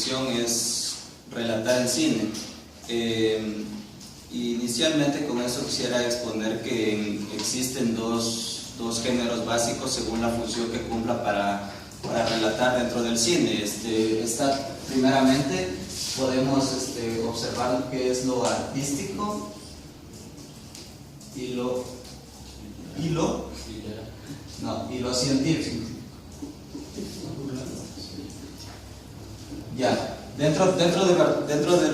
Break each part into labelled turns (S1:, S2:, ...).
S1: profesión es relatar en cine. Inicialmente con eso quisiera exponer que existen dos géneros básicos según la función que cumpla para relatar dentro del cine. Primeramente podemos observar qué es lo artístico y lo científico. Ya, dentro de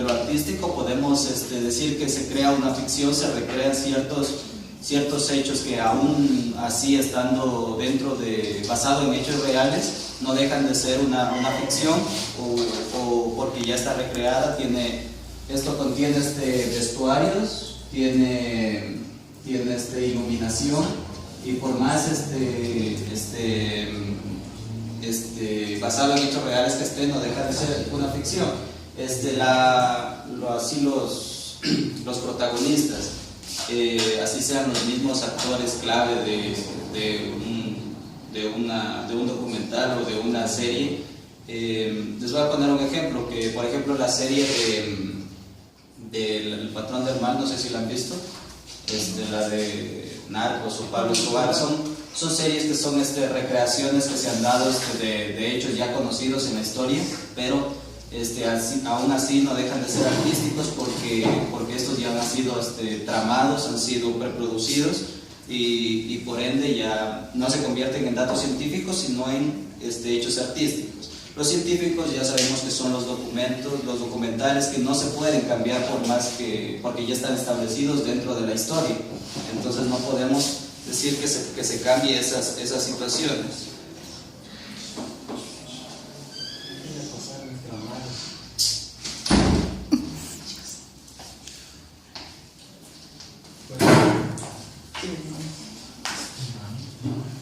S1: lo artístico podemos decir que se crea una ficción, se recrean ciertos hechos que aún así estando basado en hechos reales, no dejan de ser una ficción o porque ya está recreada. Esto contiene vestuarios, tiene iluminación, y por más basado en hechos reales que esté, no deja de ser una ficción. Así los protagonistas, así sean los mismos actores clave de un documental o de una serie. Les voy a poner un ejemplo, que por ejemplo la serie del Patrón del Mal, no sé si la han visto, la de Narcos o Pablo Escobar, son series que son recreaciones que se han dado de hechos ya conocidos en la historia, pero aún así no dejan de ser artísticos porque estos ya han sido tramados, han sido preproducidos y por ende ya no se convierten en datos científicos, sino en hechos artísticos. Los científicos ya sabemos que son los documentales que no se pueden cambiar porque ya están establecidos dentro de la historia. Entonces no podemos decir que se cambie esas situaciones.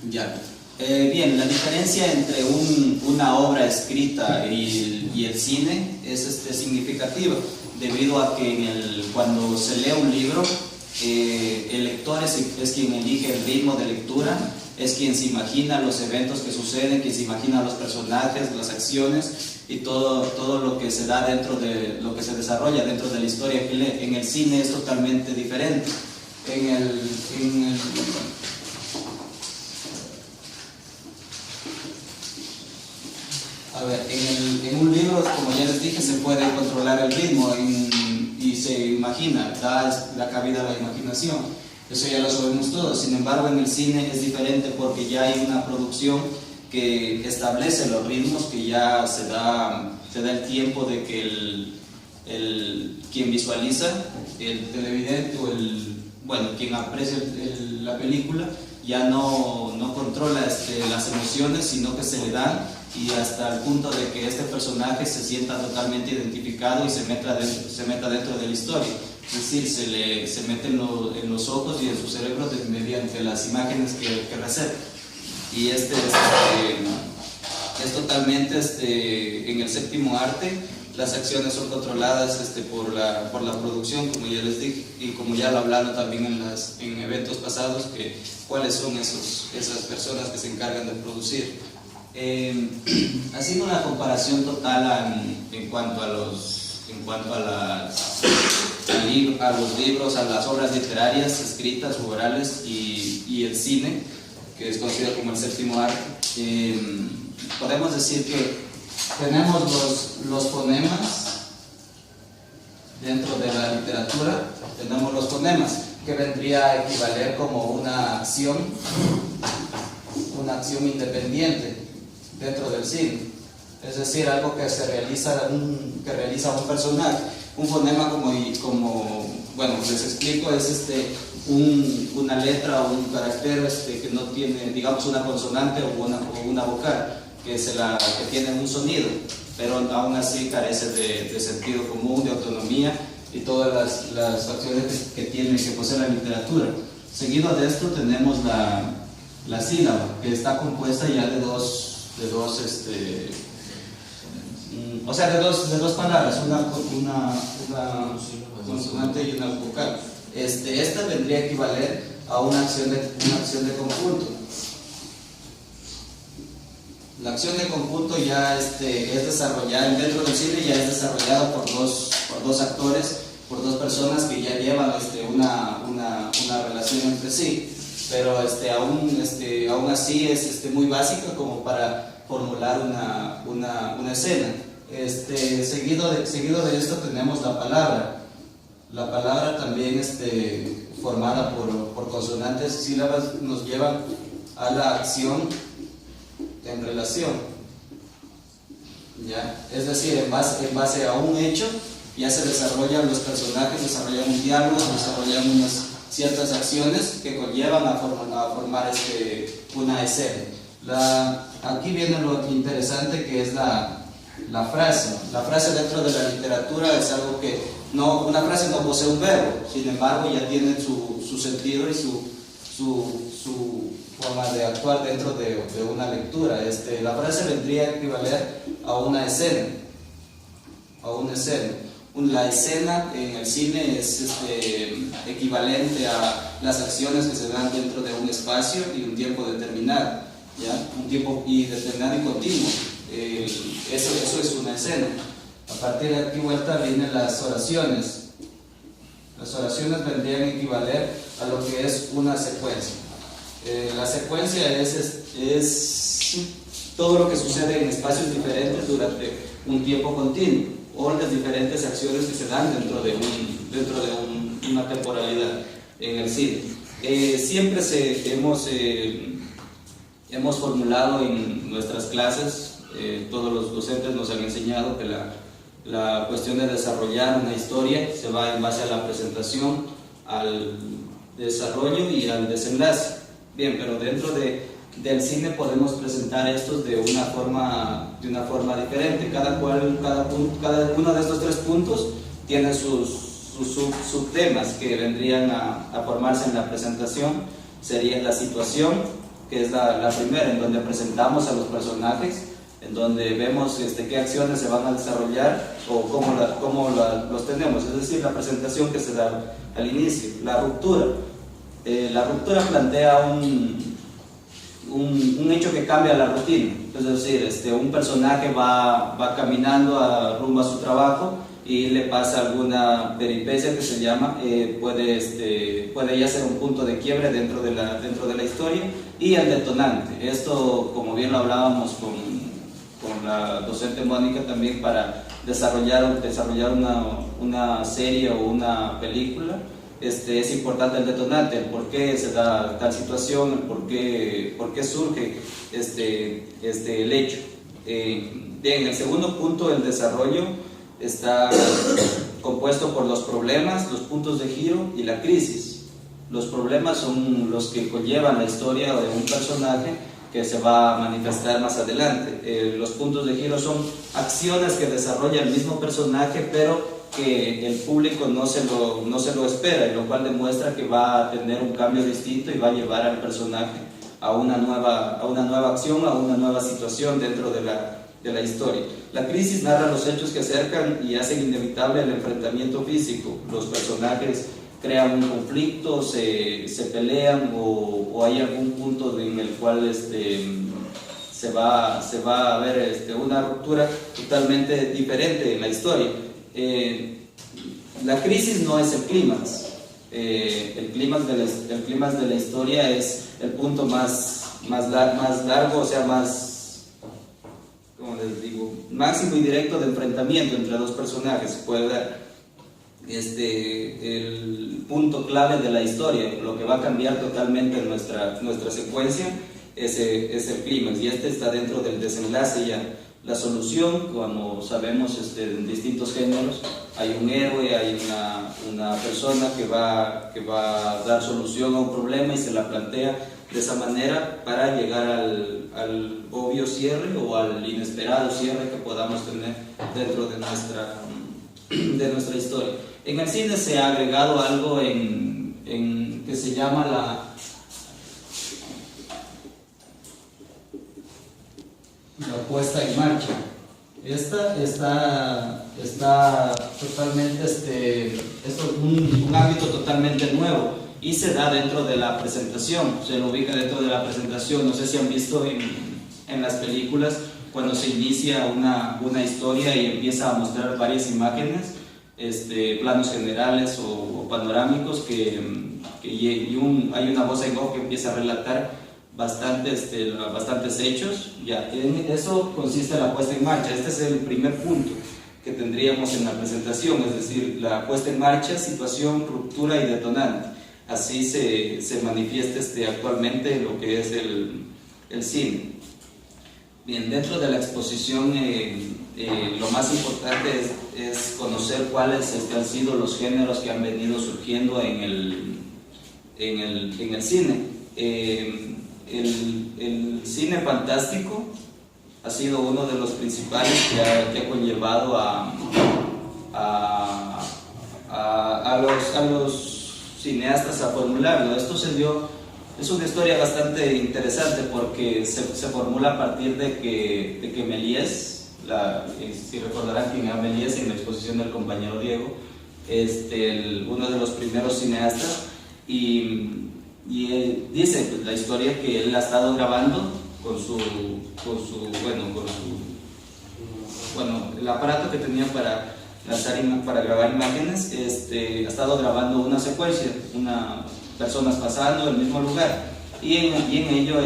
S1: Ya. Bien, la diferencia entre una obra escrita y el cine es significativa, debido a que cuando se lee un libro, el lector es quien elige el ritmo de lectura, es quien se imagina los eventos que suceden, quien se imagina los personajes, las acciones y todo lo que se da lo que se desarrolla dentro de la historia que lee. En el cine es totalmente diferente. En un libro, como ya les dije, se puede controlar el ritmo y se imagina, da la cabida a la imaginación. Eso ya lo sabemos todos. Sin embargo, en el cine es diferente porque ya hay una producción que establece los ritmos, que ya se da el tiempo de que quien visualiza, el televidente o quien aprecia la película, ya no controla las emociones, sino que se le dan, y hasta el punto de que este personaje se sienta totalmente identificado y se meta dentro de la historia. Es decir, se mete en los ojos y en su cerebro mediante las imágenes que receta. Y es totalmente en el séptimo arte. Las acciones son controladas por la producción, como ya les dije, y como ya lo hablaron también en eventos pasados, cuáles son esas personas que se encargan de producir. Haciendo una comparación total en cuanto a los libros, a las obras literarias escritas o orales y el cine, que es conocido como el séptimo arte, podemos decir que tenemos los fonemas dentro de la literatura. Tenemos los fonemas, que vendría a equivaler como una acción independiente dentro del cine, es decir, algo que realiza un personaje. Un fonema, como les explico, es una letra o un carácter que no tiene, digamos, una consonante o una vocal, que tiene un sonido, pero aún así carece de sentido común, de autonomía y todas las facciones que posee la literatura. Seguido de esto tenemos la sílaba, que está compuesta ya de dos palabras, una consonante y una vocal. Esta vendría a equivaler a una acción de conjunto. La acción de conjunto ya es desarrollada dentro del cine, ya es desarrollada por dos actores, por dos personas que ya llevan una relación entre sí, pero aún así es muy básica como para formular una escena. Seguido de esto tenemos la palabra. La palabra también formada por consonantes, sílabas, nos llevan a la acción en relación, ¿ya? Es decir, en base a un hecho ya se desarrollan los personajes, desarrollan un diálogo, desarrollan unas ciertas acciones que conllevan a formar una escena. Aquí viene lo interesante, que es la frase. La frase dentro de la literatura es algo que una frase no posee un verbo, sin embargo ya tiene su sentido y su forma de actuar dentro de una lectura. La frase vendría a equivaler a una escena. La escena en el cine es equivalente a las acciones que se dan dentro de un espacio y un tiempo determinado, ¿ya? Un tiempo determinado y continuo. Eso es una escena. A partir de aquí vuelta vienen las oraciones. Las oraciones vendrían a equivaler a lo que es una secuencia. La secuencia es todo lo que sucede en espacios diferentes durante un tiempo continuo, o las diferentes acciones que se dan dentro de una temporalidad en el cine. Siempre hemos formulado en nuestras clases, todos los docentes nos han enseñado que la cuestión de desarrollar una historia se va en base a la presentación, al desarrollo y al desenlace. Bien, pero dentro del cine podemos presentar estos de una forma diferente. Cada uno de estos tres puntos tiene sus subtemas que vendrían a formarse en la presentación. Sería la situación, que es la primera, en donde presentamos a los personajes, en donde vemos qué acciones se van a desarrollar o cómo los tenemos, es decir, la presentación que se da al inicio. La ruptura plantea un hecho que cambia la rutina, es decir, un personaje va caminando rumbo a su trabajo y le pasa alguna peripecia que se llama, puede ya ser un punto de quiebre dentro de la historia, y el detonante. Esto, como bien lo hablábamos con la docente Mónica también, para desarrollar una serie o una película, es importante el detonante, el por qué se da tal situación, el por qué surge el hecho. Bien, el segundo punto, el desarrollo, está compuesto por los problemas, los puntos de giro y la crisis. Los problemas son los que conllevan la historia de un personaje que se va a manifestar más adelante. Los puntos de giro son acciones que desarrolla el mismo personaje, pero que el público no se lo espera, y lo cual demuestra que va a tener un cambio distinto y va a llevar al personaje a una nueva acción, a una nueva situación dentro de la historia. La crisis narra los hechos que acercan y hacen inevitable el enfrentamiento físico. Los personajes crean un conflicto, se pelean, o hay algún punto en el cual se va a ver una ruptura totalmente diferente en la historia. La crisis no es el clímax. El clímax de la historia es el punto más largo, o sea, máximo y directo de enfrentamiento entre dos personajes. Se puede dar el punto clave de la historia, lo que va a cambiar totalmente nuestra secuencia, es el clímax, y está dentro del desenlace ya. La solución, como sabemos, en distintos géneros, hay un héroe, hay una persona que va a dar solución a un problema y se la plantea de esa manera para llegar al obvio cierre o al inesperado cierre que podamos tener dentro de nuestra historia. En el cine se ha agregado algo que se llama la puesta en marcha. Esta está totalmente, es un ámbito totalmente nuevo, y se da dentro de la presentación, se lo ubica dentro de la presentación. No sé si han visto en las películas, cuando se inicia una historia y empieza a mostrar varias imágenes, planos generales o panorámicos, hay una voz en off que empieza a relatar bastantes hechos. Ya, en eso consiste la puesta en marcha. Este es el primer punto que tendríamos en la presentación, es decir, la puesta en marcha, situación, ruptura y detonante. Así se manifiesta actualmente lo que es el cine. Bien, dentro de la exposición lo más importante es conocer cuáles han sido los géneros que han venido surgiendo en el cine. El cine fantástico ha sido uno de los principales que ha conllevado a los cineastas a formularlo. Esto es una historia bastante interesante porque se formula a partir de que Méliès, si recordarán quién era Méliès en la exposición del compañero Diego, uno de los primeros cineastas, y él dice pues, la historia que él ha estado grabando con el aparato que tenía para grabar imágenes. Ha estado grabando una secuencia, personas pasando el mismo lugar, y en ello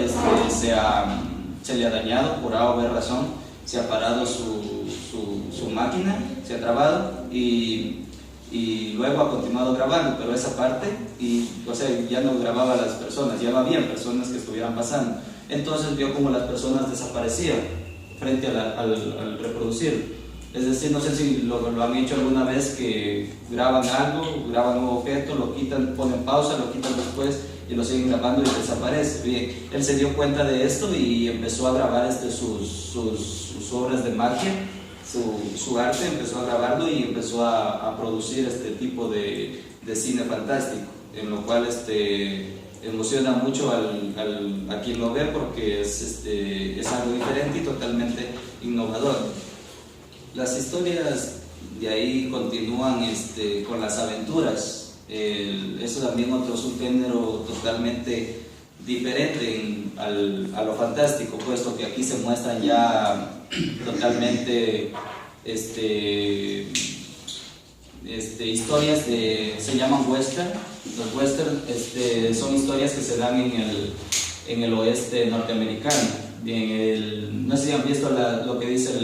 S1: se le ha dañado por A o B razón, se ha parado su máquina, se ha trabado y luego ha continuado grabando, pero esa parte, ya no grababa a las personas, ya no había personas que estuvieran pasando. Entonces vio como las personas desaparecían frente al reproducir. Es decir, no sé si lo han hecho alguna vez, que graban algo, graban un objeto, lo quitan, ponen pausa, lo quitan después y lo siguen grabando y desaparece. Bien, él se dio cuenta de esto y empezó a grabar sus obras de magia, su arte, empezó a grabarlo y empezó a producir este tipo de cine fantástico, en lo cual emociona mucho a quien lo ve, porque es algo diferente y totalmente innovador. Las historias de ahí continúan con las aventuras. Eso también es un género totalmente diferente a lo fantástico, puesto que aquí se muestran ya totalmente historias se llaman western. Los western son historias que se dan en el oeste norteamericano. Bien, no sé si han visto lo que dice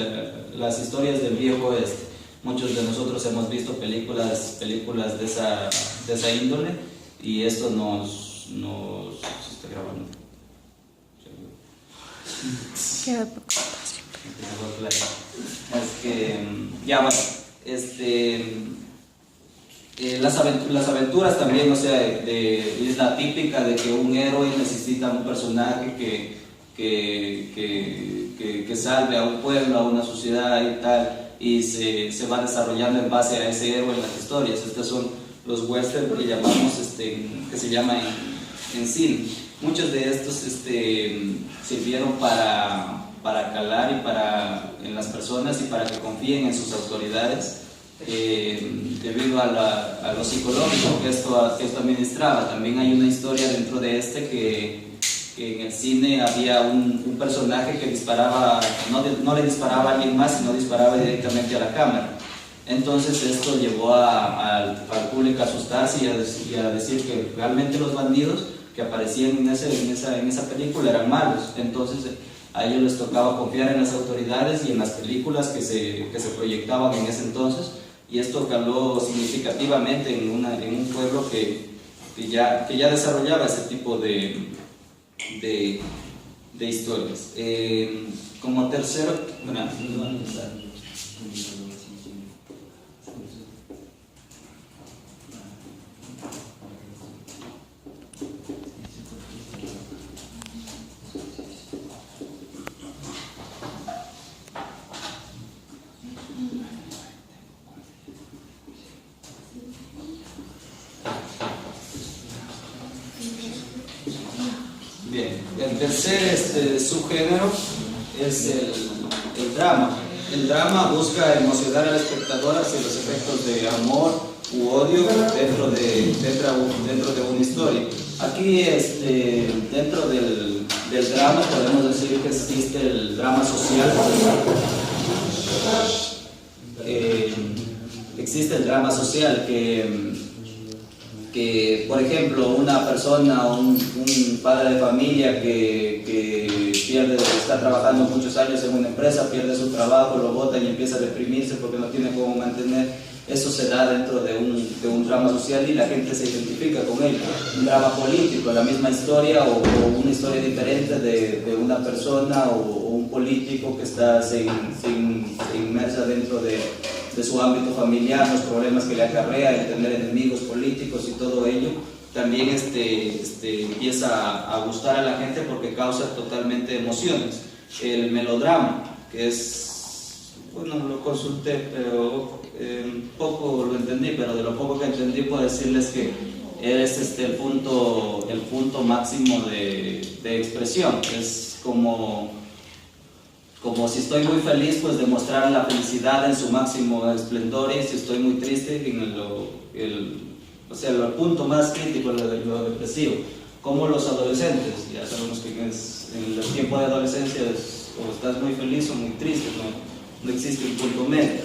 S1: las historias del viejo oeste. Muchos de nosotros hemos visto películas de esa índole, y esto nos ¿se está grabando?
S2: Queda poco espacio.
S1: Es que ya bueno, las aventuras también, o sea, es la típica de que un héroe necesita un personaje que salve a un pueblo, a una sociedad y tal, y se va desarrollando en base a ese héroe en las historias. Estos son los western que llamamos, que se llama en cine. Muchos de estos sirvieron para calar en las personas y para que confíen en sus autoridades, debido a lo psicológico que esto administraba. También hay una historia dentro de que en el cine había un personaje que disparaba, no le disparaba a alguien más, sino disparaba directamente a la cámara. Entonces esto llevó al público a asustarse y a decir que realmente los bandidos que aparecían en esa película eran malos. Entonces a ellos les tocaba confiar en las autoridades y en las películas que se proyectaban en ese entonces, y esto caló significativamente en un pueblo que ya desarrollaba ese tipo de historias. Como tercero, bien, el tercer subgénero es el drama. El drama busca emocionar al espectador hacia los efectos de amor u odio dentro de una historia. Aquí, dentro del drama, podemos decir que existe el drama social. Existe el drama social que por ejemplo, una persona, un padre de familia que está trabajando muchos años en una empresa, pierde su trabajo, lo botan y empieza a deprimirse porque no tiene cómo mantener. Eso se da dentro de un drama social y la gente se identifica con él. Un drama político, la misma historia o una historia diferente de una persona o un político que está se inmersa dentro de su ámbito familiar, los problemas que le acarrea, el tener enemigos políticos y todo ello. También empieza a gustar a la gente porque causa totalmente emociones. El melodrama, que es, bueno, lo consulté, pero poco lo entendí, pero de lo poco que entendí puedo decirles que es el punto máximo de expresión. Es como si estoy muy feliz, pues demostrar la felicidad en su máximo esplendor, y si estoy muy triste, el punto más crítico, lo depresivo. Como los adolescentes, ya sabemos que en el tiempo de adolescencia o estás muy feliz o muy triste, no existe un punto medio.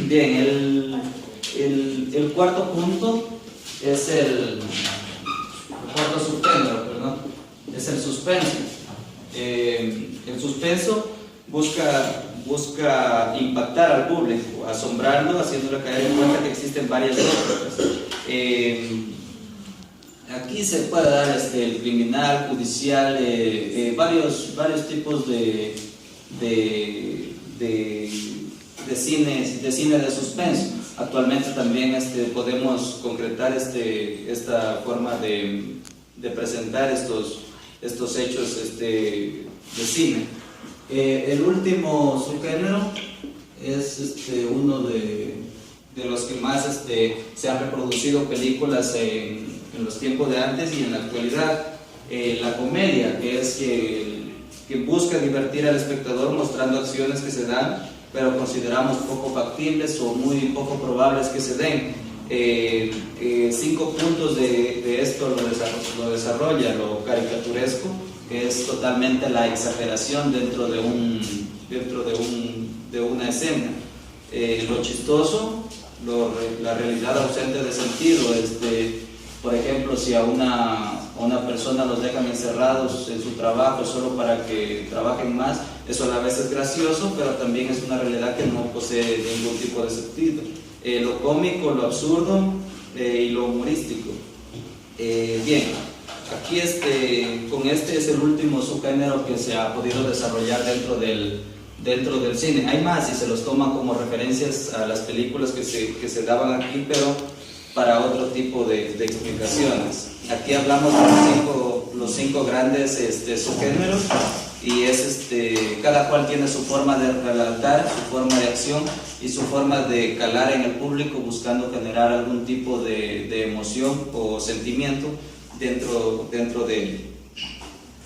S1: Bien, el cuarto punto es el cuarto subgénero, perdón, es el suspenso. El suspenso busca impactar al público, asombrarlo, haciéndole caer en cuenta que existen varias lógicas. Aquí se puede dar el criminal, judicial, varios tipos de cine de suspenso. Actualmente también podemos concretar esta forma de presentar estos hechos de cine. El último subgénero es uno de los que más se han reproducido películas en los tiempos de antes y en la actualidad. La comedia, que es que busca divertir al espectador mostrando acciones que se dan, pero consideramos poco factibles o muy poco probables que se den. 5 puntos de esto lo desarrolla lo caricaturesco, que es totalmente la exageración dentro de una escena. Lo chistoso, la realidad ausente de sentido. Por ejemplo, si a una persona los dejan encerrados en su trabajo solo para que trabajen más, eso a la vez es gracioso, pero también es una realidad que no posee ningún tipo de sentido. Lo cómico, lo absurdo y lo humorístico. Bien, aquí con es el último subgénero que se ha podido desarrollar dentro del cine. Hay más y se los toman como referencias a las películas que se daban aquí, pero para otro tipo de explicaciones. Aquí hablamos de los cinco grandes subgéneros, y cada cual tiene su forma de relatar, su forma de acción y su forma de calar en el público, buscando generar algún tipo de emoción o sentimiento dentro de él.